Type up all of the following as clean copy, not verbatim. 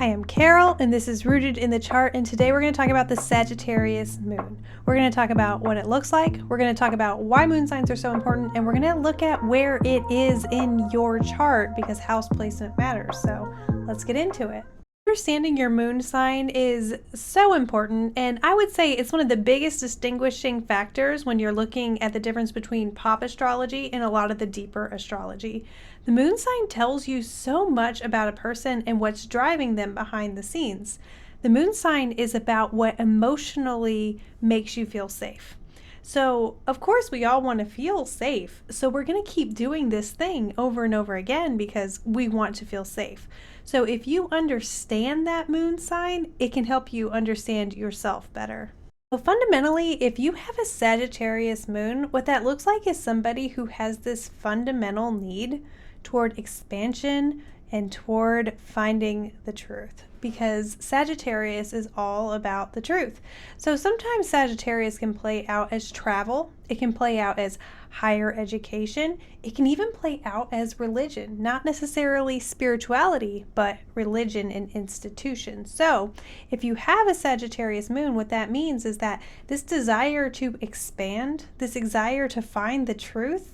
Hi, I'm Carol, and this is Rooted in the Chart, and today we're going to talk about the Sagittarius Moon. We're going to talk about what it looks like, we're going to talk about why moon signs are so important, and we're going to look at where it is in your chart because house placement matters. So let's get into it. Understanding your moon sign is so important, and I would say it's one of the biggest distinguishing factors when you're looking at the difference between pop astrology and a lot of the deeper astrology. The moon sign tells you so much about a person and what's driving them behind the scenes. The moon sign is about what emotionally makes you feel safe. So, of course, we all want to feel safe. So, we're going to keep doing this thing over and over again because we want to feel safe. So, if you understand that moon sign, it can help you understand yourself better. Well, fundamentally, if you have a Sagittarius moon, what that looks like is somebody who has this fundamental need toward expansion and toward finding the truth, because Sagittarius is all about the truth. So sometimes Sagittarius can play out as travel, it can play out as higher education, it can even play out as religion, not necessarily spirituality, but religion and institutions. So if you have a Sagittarius moon, what that means is that this desire to expand, this desire to find the truth,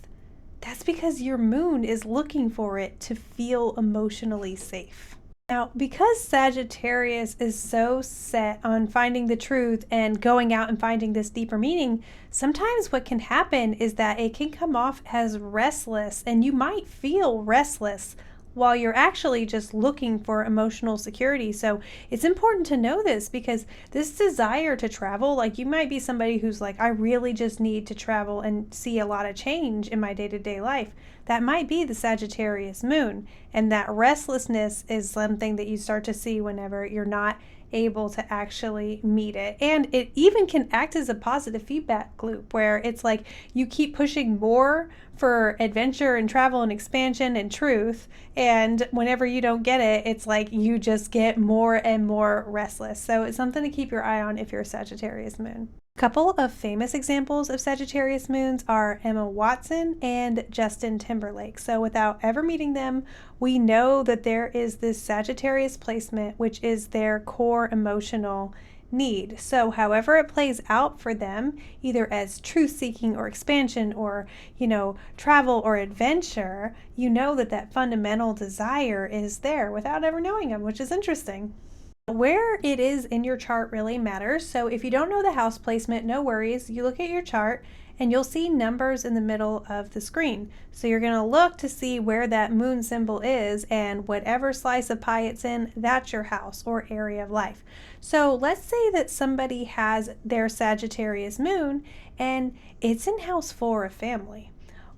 that's because your moon is looking for it to feel emotionally safe. Now, because Sagittarius is so set on finding the truth and going out and finding this deeper meaning, sometimes what can happen is that it can come off as restless, and you might feel restless while you're actually just looking for emotional security. So it's important to know this, because this desire to travel, like you might be somebody who's like, I really just need to travel and see a lot of change in my day-to-day life. That might be the Sagittarius moon. And that restlessness is something that you start to see whenever you're not able to actually meet it. And it even can act as a positive feedback loop where it's like you keep pushing more for adventure and travel and expansion and truth, and whenever you don't get it, it's like you just get more and more restless. So it's something to keep your eye on if you're a Sagittarius moon. A couple of famous examples of Sagittarius moons are Emma Watson and Justin Timberlake. So without ever meeting them, we know that there is this Sagittarius placement, which is their core emotional need. So however it plays out for them, either as truth-seeking or expansion or, travel or adventure, you know that fundamental desire is there without ever knowing them, which is interesting. Where it is in your chart really matters. So if you don't know the house placement, no worries. You look at your chart and you'll see numbers in the middle of the screen. So you're going to look to see where that moon symbol is, and whatever slice of pie it's in, that's your house or area of life. So let's say that somebody has their Sagittarius moon and it's in house 4 of family.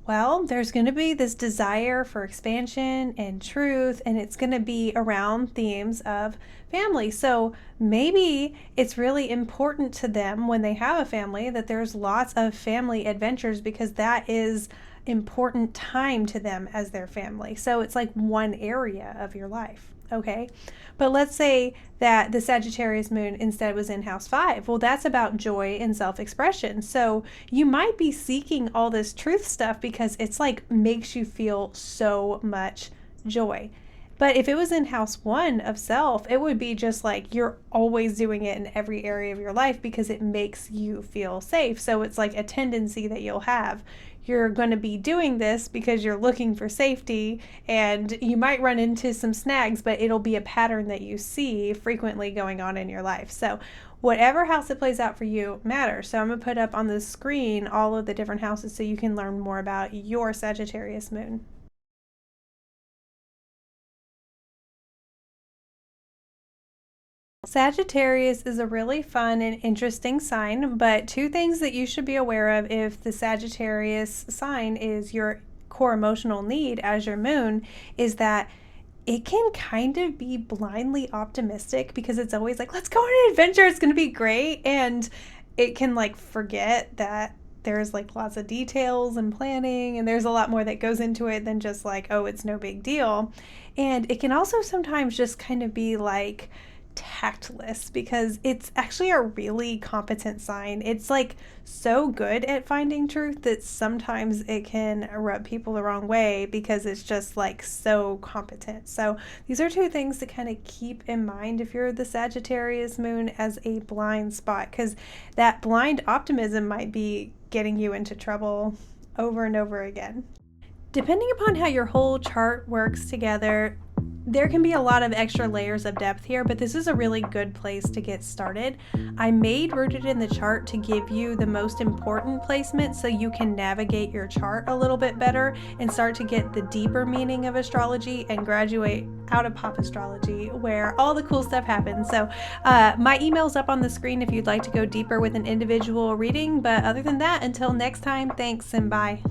Well, there's going to be this desire for expansion and truth, and it's going to be around themes of family. So maybe it's really important to them when they have a family that there's lots of family adventures, because that is important time to them as their family. So it's like one area of your life. Okay, but let's say that the Sagittarius moon instead was in house 5. Well, that's about joy and self-expression. So you might be seeking all this truth stuff because it's like makes you feel so much joy. But if it was in house 1 of self, it would be just like you're always doing it in every area of your life because it makes you feel safe. So it's like a tendency that you'll have. You're going to be doing this because you're looking for safety, and you might run into some snags, but it'll be a pattern that you see frequently going on in your life. So whatever house it plays out for you matters. So I'm going to put up on the screen all of the different houses so you can learn more about your Sagittarius moon. Sagittarius is a really fun and interesting sign, but 2 things that you should be aware of if the Sagittarius sign is your core emotional need as your moon is that it can kind of be blindly optimistic, because it's always like, let's go on an adventure, it's going to be great. And it can like forget that there's like lots of details and planning, and there's a lot more that goes into it than just like, oh, it's no big deal. And it can also sometimes just kind of be like tactless because it's actually a really competent sign. It's like so good at finding truth that sometimes it can rub people the wrong way because it's just like so competent. So these are two things to kind of keep in mind if you're the Sagittarius moon as a blind spot, because that blind optimism might be getting you into trouble over and over again. Depending upon how your whole chart works together, there can be a lot of extra layers of depth here, but this is a really good place to get started. I made Rooted in the Chart to give you the most important placement so you can navigate your chart a little bit better and start to get the deeper meaning of astrology and graduate out of pop astrology where all the cool stuff happens. So my email's up on the screen if you'd like to go deeper with an individual reading. But other than that, until next time, thanks and bye.